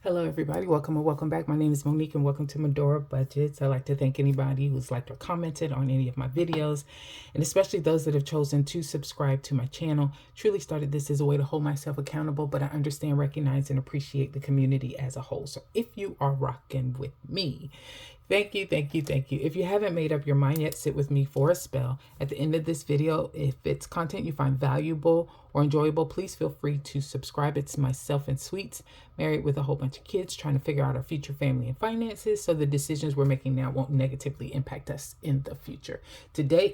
Hello, everybody. Welcome and welcome back. My name is Monique and welcome to Medora Budgets. I'd like to thank anybody who's liked or commented on any of my videos, and especially those that have chosen to subscribe to my channel. Truly started this as a way to hold myself accountable, but I understand, recognize, and appreciate the community as a whole. So if you are rocking with me, thank you, thank you, thank you. If you haven't made up your mind yet, sit with me for a spell. At the end of this video, if it's content you find valuable or enjoyable, please feel free to subscribe. It's myself and Sweets, married with a whole bunch of kids, trying to figure out our future family and finances so the decisions we're making now won't negatively impact us in the future. Today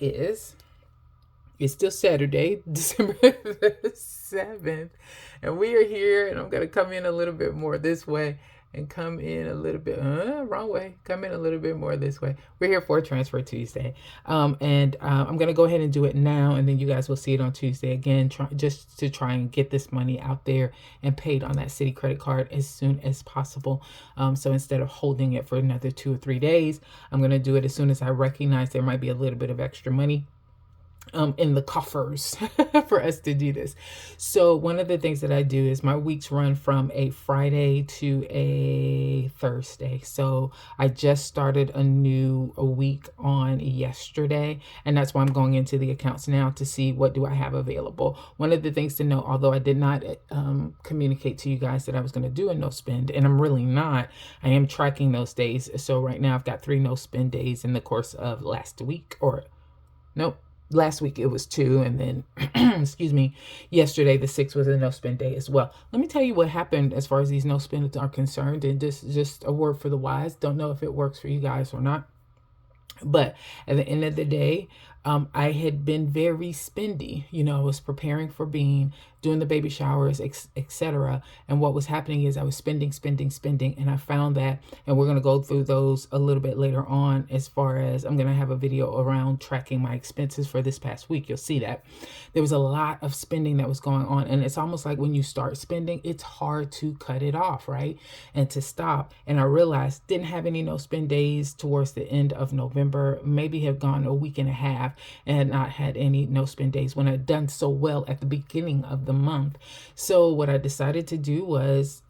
it's still Saturday, December the 7th, and we are here, and I'm going to come in a little bit more this way and come in a little bit, wrong way, come in a little bit more this way. We're here for Transfer Tuesday. I'm going to go ahead and do it now, and then you guys will see it on Tuesday again, just to try and get this money out there and paid on that Citi credit card as soon as possible. So instead of holding it for another 2 or 3 days, I'm going to do it as soon as I recognize there might be a little bit of extra money in the coffers for us to do this. So one of the things that I do is my weeks run from a Friday to a Thursday. So I just started a week on yesterday, and that's why I'm going into the accounts now to see what do I have available. One of the things to know, although I did not communicate to you guys that I was going to do a no spend, and I'm really not, I am tracking those days. So right now I've got 3 no spend days in the course of last week, or nope. Last week it was 2, and then excuse me, yesterday the 6th was a no spend day as well. Let me tell you what happened as far as these no spends are concerned, and just a word for the wise. Don't know if it works for you guys or not, but at the end of the day, I had been very spendy. I was preparing for being, doing the baby showers, etc. And what was happening is I was spending. And I found that, and we're going to go through those a little bit later on, as far as I'm going to have a video around tracking my expenses for this past week. You'll see that there was a lot of spending that was going on. And it's almost like when you start spending, it's hard to cut it off, right? And to stop. And I realized didn't have any no spend days towards the end of November, maybe have gone a week and a half and had not had any no spend days when I'd done so well at the beginning of the month. So what I decided to do was,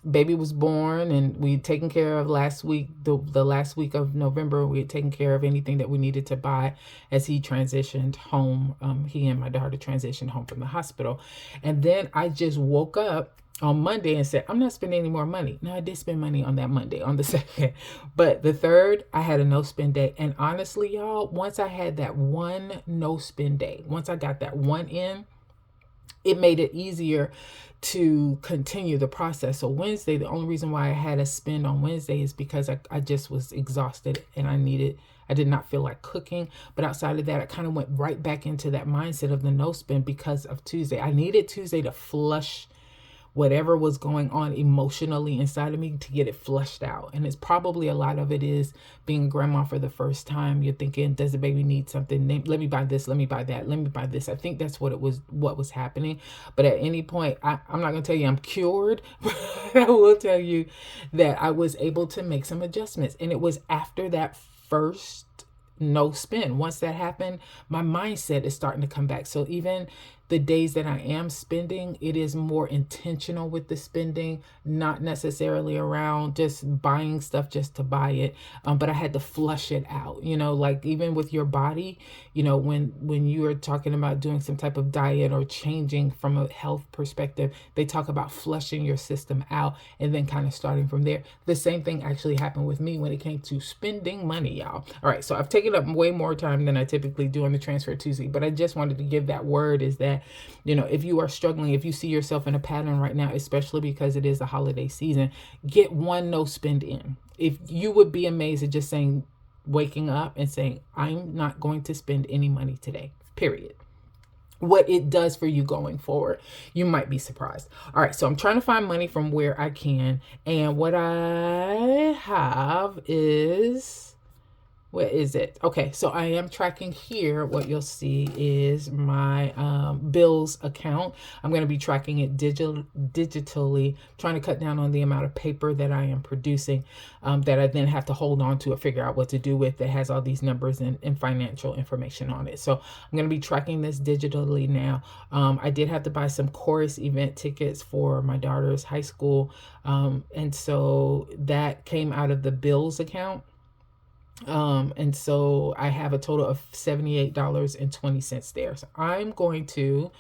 baby was born, and we had taken care of last week, the last week of November. We had taken care of anything that we needed to buy as he transitioned home. He and my daughter transitioned home from the hospital. And then I just woke up on Monday and said, I'm not spending any more money. No, I did spend money on that Monday, on the 2nd. But the 3rd, I had a no spend day. And honestly, y'all, once I had that one no spend day, once I got that one in, it made it easier to continue the process. So Wednesday, the only reason why I had a spend on Wednesday is because I just was exhausted, and I did not feel like cooking. But outside of that, I kind of went right back into that mindset of the no spend because of Tuesday. I needed Tuesday to flush whatever was going on emotionally inside of me, to get it flushed out. And it's probably, a lot of it is being a grandma for the first time. You're thinking, does the baby need something? Let me buy this, let me buy that, let me buy this. I think that's what was happening. But at any point, I'm not going to tell you I'm cured, but I will tell you that I was able to make some adjustments. And it was after that first no spend. Once that happened, my mindset is starting to come back. So even the days that I am spending, it is more intentional with the spending, not necessarily around just buying stuff just to buy it. But I had to flush it out, like even with your body, when you are talking about doing some type of diet or changing from a health perspective, they talk about flushing your system out and then kind of starting from there. The same thing actually happened with me when it came to spending money, y'all. All right. So I've taken up way more time than I typically do on the Transfer Tuesday, but I just wanted to give that word, is that, if you are struggling, if you see yourself in a pattern right now, especially because it is the holiday season, get one no spend in. If you would be amazed at just waking up and saying, I'm not going to spend any money today, period. What it does for you going forward, you might be surprised. All right, so I'm trying to find money from where I can, and what I have is, Where is it? Okay, so I am tracking here. What you'll see is my bills account. I'm going to be tracking it digitally, trying to cut down on the amount of paper that I am producing, that I then have to hold on to or figure out what to do with, that has all these numbers and financial information on it. So I'm going to be tracking this digitally now. I did have to buy some chorus event tickets for my daughter's high school, and so that came out of the bills account. And so I have a total of $78.20 there. So I'm going to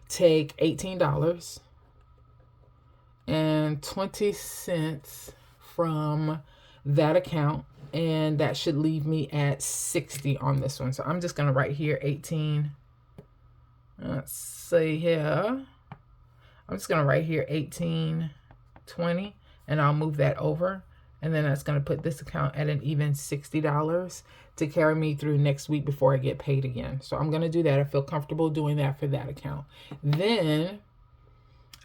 take $18.20 from that account, and that should leave me at 60 on this one. So I'm just going to write here 18. Let's see here. I'm just going to write here 18.20, and I'll move that over. And then that's going to put this account at an even $60 to carry me through next week before I get paid again. So I'm going to do that. I feel comfortable doing that for that account. Then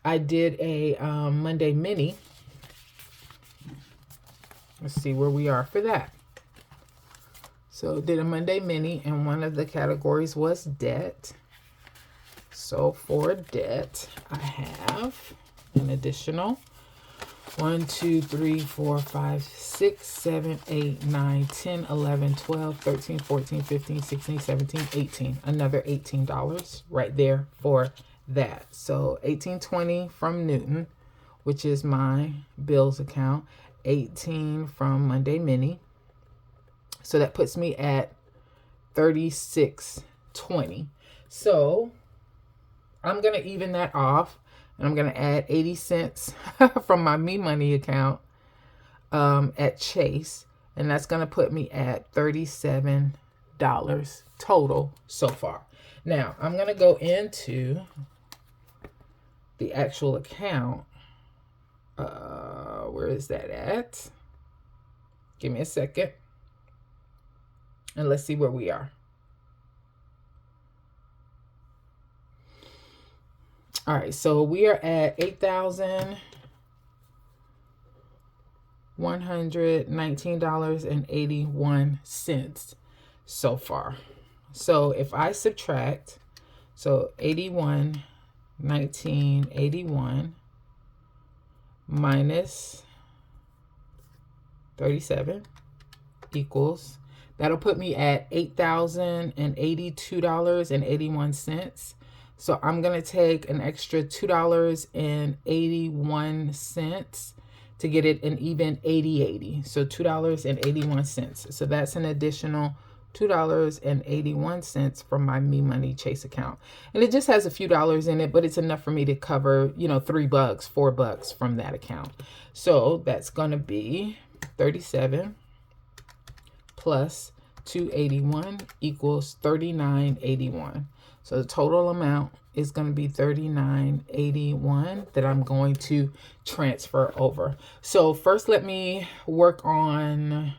I did a Monday mini. Let's see where we are for that. So did a Monday mini, and one of the categories was debt. So for debt, I have an additional 1, 2, 3, 4, 5, 6, 7, 8, 9, 10, 11, 12, 13, 14, 15, 16, 17, 18. Another $18 right there for that. So $18.20 from Newton, which is my bills account. 18 from Monday Mini. So that puts me at $36.20. So I'm going to even that off. And I'm going to add 80 cents from my Me Money account at Chase. And that's going to put me at $37 total so far. Now, I'm going to go into the actual account. Where is that at? Give me a second. And let's see where we are. All right, so we are at $8,119.81 so far. So if I subtract, so 81,1981 minus 37 equals, that'll put me at $8,082.81. So I'm going to take an extra $2.81 to get it an even 80/80. So $2.81. So that's an additional $2.81 from my Me Money Chase account. And it just has a few dollars in it, but it's enough for me to cover, $3, $4 from that account. So that's going to be 37 plus 281 equals 3981. So the total amount is going to be 3981 that I'm going to transfer over. So first, let me work on,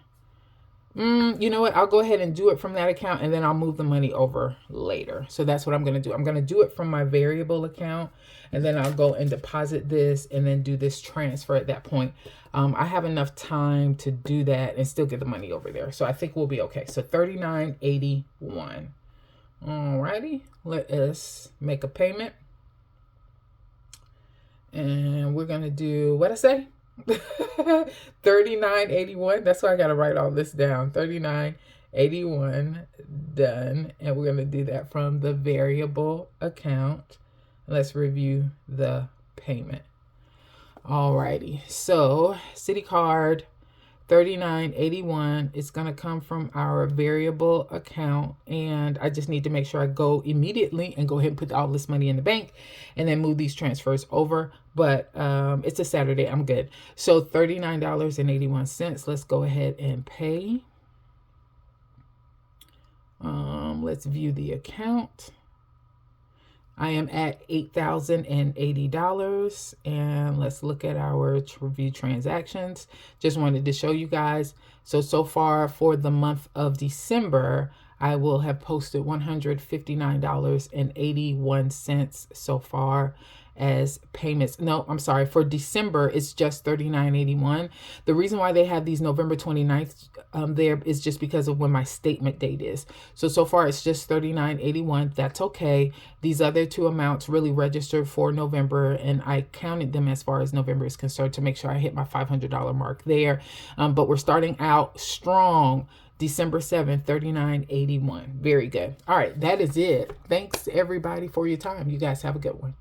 you know what? I'll go ahead and do it from that account, and then I'll move the money over later. So that's what I'm going to do. I'm going to do it from my variable account, and then I'll go and deposit this and then do this transfer at that point. I have enough time to do that and still get the money over there. So I think we'll be okay. So 3981. Alrighty, let us make a payment. And we're going to do, what I say? 3981. That's why I got to write all this down. 3981 done. And we're going to do that from the variable account. Let's review the payment. Alrighty, so Citi card 3981 is going to come from our variable account, and I just need to make sure I go immediately and go ahead and put all this money in the bank and then move these transfers over. But it's a Saturday, I'm good. So $39.81. Let's go ahead and pay. Let's view the account. I am at $8,080, and let's look at our review transactions. Just wanted to show you guys. So far for the month of December, I will have posted $159.81 so far. as payments. No, I'm sorry. For December, it's just $39.81. The reason why they have these November 29th there is just because of when my statement date is. So far it's just $39.81. That's okay. These other two amounts really registered for November, and I counted them as far as November is concerned to make sure I hit my $500 mark there. But we're starting out strong. December 7th, $39.81. Very good. All right, that is it. Thanks everybody for your time. You guys have a good one.